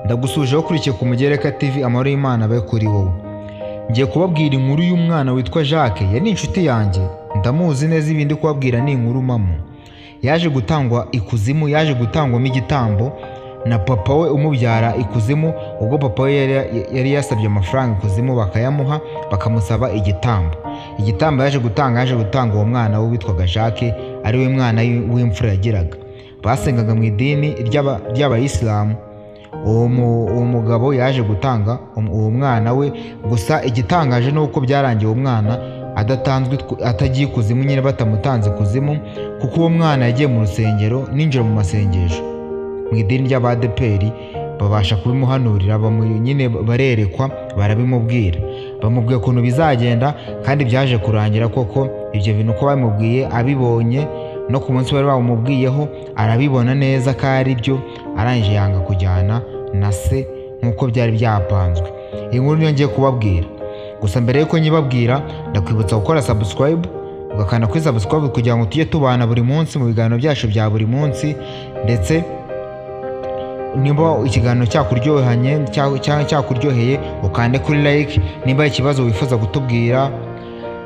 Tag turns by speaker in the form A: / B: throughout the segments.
A: Ndagusuje ukurikiye ku Mugereka TV, amahoro y'Imana abe kuri wowe. Ngiye kubabwira inkuru y'umwana witwa Jacques. Yari inshuti yanjye, ndamuzi neza, ibindi kubabwira ni inkuru mamo. Yaje gutangwa ikuzimu, yaje gutangwamo igitambo na papa we umubyara ikuzimu. Ubwo papa we yari yasabye amafaranga ikuzimu bakayamuha, bakamusaba igitambo. Igitambo yaje gutanga uwo mwana we witwaga Jacques, ari we mwana w'imfura yagiraga. Basengaga mu idini ry'Abayisilamu. Uwo mugabo yaje gutanga uwo mwana we, gusa igitangaje ni uko byarangiye uwo mwana atagiye ikuzimu, nyine batamutanze ikuzimu, kuko uwo mwana yagiye mu rusengero ninjira mu masengesho mu idini ry'Abadeperi. Babasha kubimuhanurira, nyine barerekwa, barabimubwira, bamubwiye ukuntu bizagenda, kandi byaje kurangira koko ibyo bintu ko bamubwiye abibonye. No ku munsi bari bamubwiyeho arabibona neza ko ari byo, arangije yanga kujyana na se nk'uko byari byapanzwe. Iyi nkuru niyo ngiye kubabwira, gusa mbere y'uko nyibabwira ndakwibutsa gukora subscribe, ugakanda kuri subscribe kugira ngo tujye tubana buri munsi mu biganiro byacu bya buri munsi. Ndetse niba ikiganiro cyakuryohanye cyakuryoheye ukande kuri like. Nimba ikibazo wifuza kutubwira,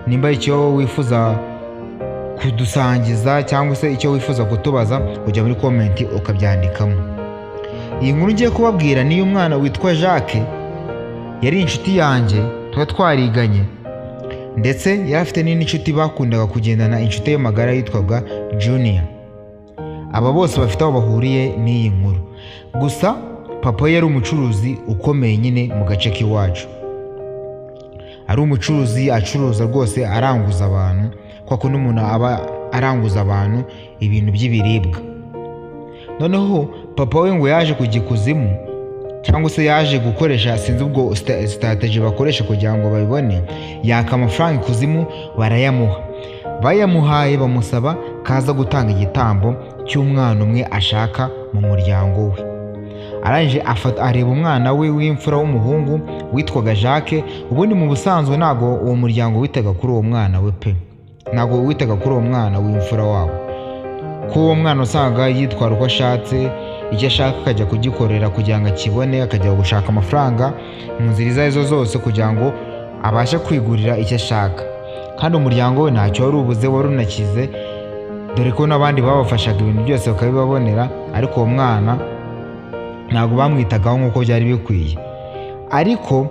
A: nimba icyo wifuza kudusangiza, cyangwa se icyo wifuza kutubaza, kujya muri comment ukabyandikamo. Iyi nkuru ngiye kubabwira ni y'umwana witwa Jacques. Yari inshuti yanjye, tuba twariganye, ndetse yari afite n'inshuti bakundaga kugendana, inshuti ye magara yitwaga Junior. Aba bose bafite aho bahuriye n'iyi nkuru. Gusa papa yari umucuruzi ukomeye nyine mu gace k'iwacu. Ari umucuruzi, acuruza rwose, aranguza abantu, kuko n'umuntu aba aranguza abantu ibintu by'ibiribwa. Noneho papa we ngo yaje kujya ikuzimu, cyangwa se yaje gukoresha, sinzi ubwo strategy bakoresha kugira ngo babibone, yaka amafaranga ikuzimu, barayamuha. Bayamuhaye bamusaba kaza gutanga igitambo cy'umwana umwe ashaka mu muryango we. Arangije areba umwana we w'imfura w'umuhungu witwaga Jacques. Ubundi mu busanzwe ntago uwo muryango witaga kuri uwo mwana we pe, ntago witaga kuri uwo mwana w'imfura wabo, ko uwo mwana usanga yitwara uko ashatse, icyo ashaka akajya kugikorera kugira ngo akibone, akajya gushaka amafaranga mu nzira izo arizo zose kugira ngo abashe kwigurira icyo ashaka. Kandi umuryango we ntacyo wari ubuze, wari unakize, dore ko n'abandi babafashaga ibintu byose bakabibabonera, ariko uwo mwana ntabwo bamwitagaho nk'uko byari bikwiye. Ariko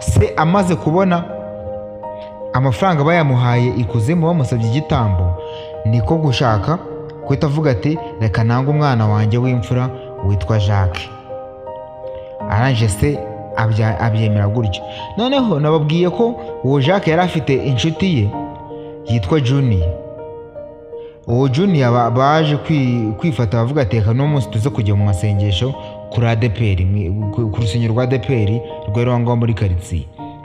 A: se amaze kubona amafaranga bayamuhaye ikuzimu bamusabye igitambo, niko gushaka guhita avuga ati reka nange umwana wanjye w'imfura witwa Jacques. Arangije se abyemera gutyo. Noneho nababwiye ko uwo Jacques yari afite inshuti ye yitwa Junior. Uwo Junior baje kwifata bavuga ati reka no munsi tuze kujya mu masengesho kuri Adeperi, ku rusengero rwa Adeperi rwari aho muri quartier.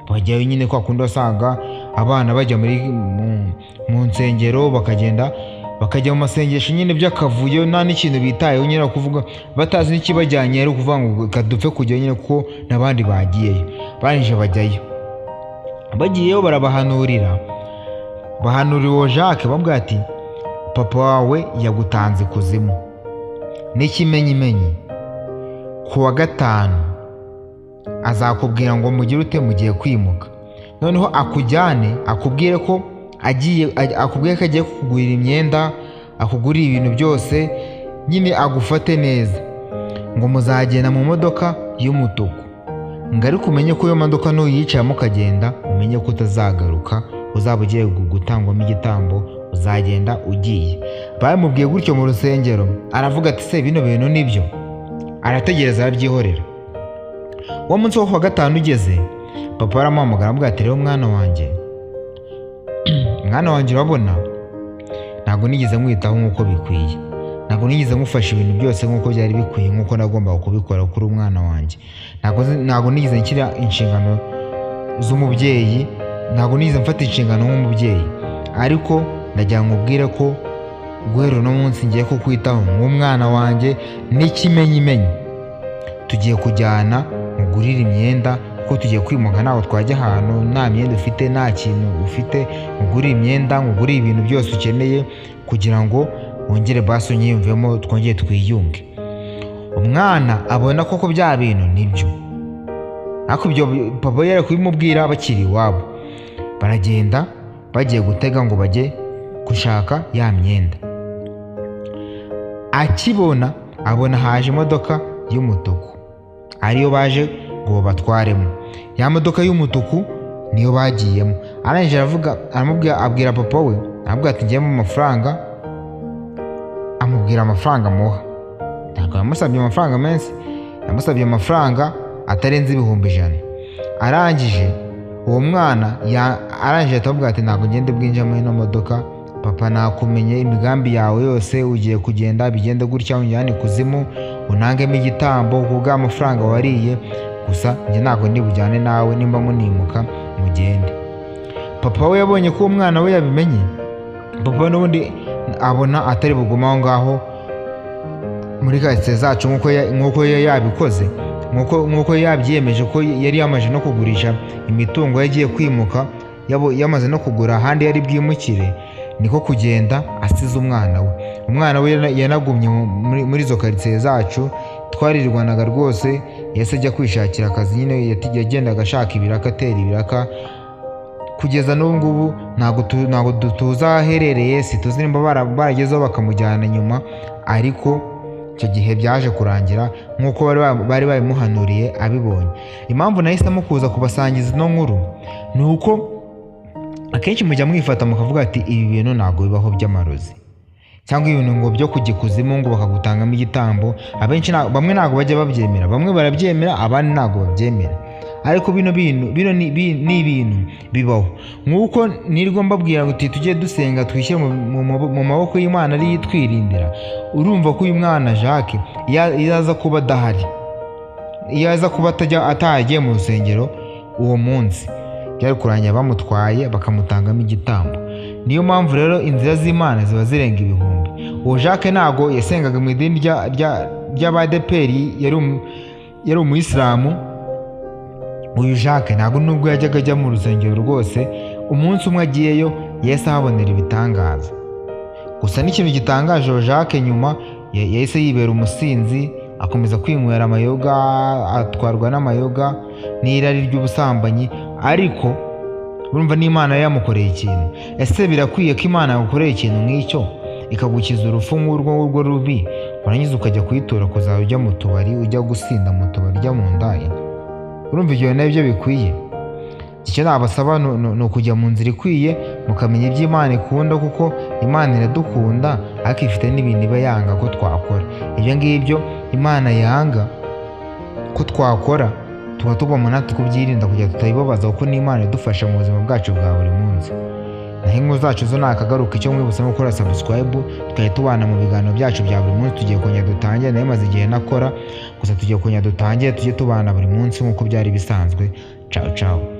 A: Bajyayo nyine kwa kundi wasanga abana bajya mu nsengero, bakajya mu masengesho nyine by'akavuyo, nta n'ikintu bitayeho, nyine kuvuga batazi n'ikibajyanye, ari ukuvuga ngo kadupfe kujya nyine kuko n'abandi bagiyeyo. Barangije bajyayo, bagiyeyo barabahanurira uwo Jacques, bamubwira ati papa wawe yagutanze ikuzimu, n'ikimenyimenyi ku wa gatanu azakubwira ngo mugire ute, mugiye kwimuka. Noneho akujyane, akubwire ko agiye kukugurira imyenda, akugurira ibintu byose, nyine agufate neza, ngo muzagenda mu modoka y'umutuku, ngo ariko umenye ko iyo modoka nuyicayemo ukagenda, umenye ko utazagaruka, uzaba ugiye gutangwamo igitambo, uzagenda ugiye. Bamubwiye gutyo mu rusengero, aravuga ati se bino bintu nibyo? Arategereza, arabyihorera. Uwo munsi wo kuwa gatanu ugeze, papa aramuhamagara aramubwira ati rero mwana wanjye urabona, ntabwo nigeze mwitaho nk'uko bikwiye, ntabwo nigeze mufasha ibintu byose nk'uko byari bikwiye, nk'uko nagombaga kubikora kuri umwana wanjye. Ntabwo nigeze nshyira inshingano z'umubyeyi, ntabwo nigeze mfata inshingano nk'umubyeyi. Ariko ndagira ngo ubwire ko guhera uno munsi ngiye kukwitaho nk'umwana wanjye, n'ikimenyimenyi tugiye kujyana nkugurire imyenda, kuko tugiye kwimuka, ntabwo twajya ahantu nta myenda ufite, nta kintu ufite. Nkugurire imyenda, nkugurire ibintu byose ukeneye kugira ngo wongere basi unyiyumvemo, twongere twiyunge. umwana abona koko bya bintu nibyo, ariko ibyo papa yari kubimubwira bakiri iwabo. Baragenda bagiye gutega ngo bajye gushaka ya myenda. Akibona abona haje imodoka y'umutuku ariyo baje ngo babatwaremo. Ya modoka y'umutuku niyo bagiyemo. Arangije abwira papa we, amubwira ati ngiyemo amafaranga, amubwira amafaranga amuha. Ntabwo yamusabye amafaranga menshi, yamusabye amafaranga atarenze 100,000. Arangije uwo mwana arangije atamubwira ati ntabwo ngende bwinjira muri ino modoka, papa nakumenye imigambi yawe yose, ugiye kugenda bigende gutya, unjyane ikuzimu unangemo igitambo kubwa amafaranga wariye, gusa njye ntabwo ndi bujyane nawe, nimba munimuka mugende. Papa we yabonye ko umwana we yabimenye, papa n'ubundi abona atari buguma aho ngaho muri karitsiye zacu nk'uko yabikoze, nk'uko yabyiyemeje ko yari yamaze no kugurisha imitungo yagiye kwimuka, yamaze no kugura ahandi yari bwimukire, niko kugenda asize umwana we. Umwana we yanagumye muri izo karitsiye zacu, twaririrwanaga rwose. Yahise ajya kwishakira akazi, nyine yagendaga ashaka ibiraka, atera ibiraka, kugeza n'ubu ngubu ntabwo tuzi aho aherereye, situzi nimba baragezeho bakamujyana nyuma, ariko icyo gihe byaje kurangira nk'uko bari babimuhanuriye abibonye. Impamvu nahisemo kuza kubasangiza ino nkuru ni uko akenshi mujya mwifata mukavuga ati ibi bintu ntabwo bibaho by'amarozi, cyangwa ibintu ngo byo kujya ikuzimu ngo bakagutangamo igitambo. Abenshi bamwe ntabwo bajya babyemera, bamwe barabyemera, abandi ntabwo babyemera, ariko bino ni ibintu bibaho. Nk'uko nirwo mbabwira ngo tujye dusenga, twishyire mu maboko y'Imana ariyo itwirindira. Urumva ko uyu mwana Jacques iyo aza kuba adahari, iyo aza kuba atagiye mu rusengero uwo munsi, byari kurangira bamutwaye bakamutangamo igitambo. Niyo mpamvu rero inzira z'Imana ziba zirenga ibihumbi. Uwo Jacques ntabwo yasengaga mu idini ry'Abadeperi, yari umuyisilamu. Uyu Jacques ntabwo nubwo yajyaga ajya mu rusengero rwose, umunsi umwe agiyeyo yahise ahabonera ibitangaza. Gusa n'ikintu gitangaje, uwo Jacques nyuma yahise yibera umusinzi, akomeza kwinywera amayoga, atwarwa n'amayoga n'irari ry'ubusambanyi. Ariko urumva n'Imana yamukoreye ikintu. Ese birakwiye ko Imana yagukoreye ikintu nk'icyo ikagukiza urupfu nk'urwo rubi, warangiza ukajya kuyitura kuzaba ujya mu tubari, ujya gusinda mu tubari, ujya mu ndaya? Urumva ibyo nabyo bikwiye? Icyo nabasaba ni ukujya mu nzira ikwiye, mukamenya ibyo Imana ikunda, kuko Imana iradukunda, ariko ifite n'ibintu iba yanga ko twakora. Ibyo ngibyo Imana yanga ko twakora, tuba tugomba natwe kubyirinda kugira tutayibabaza, kuko n'Imana idufasha mu buzima bwacu bwa buri munsi. Naho inkuru zacu zo nakagaruka, icyo mwibutsa no gukora subscribe, tukajya tubana mu biganiro byacu bya buri munsi. Tugiye kongera dutangire, nayo maze igihe nakora, gusa tugiye kongera dutangire, tujye tubana buri munsi nk'uko byari bisanzwe. Ciao ciao.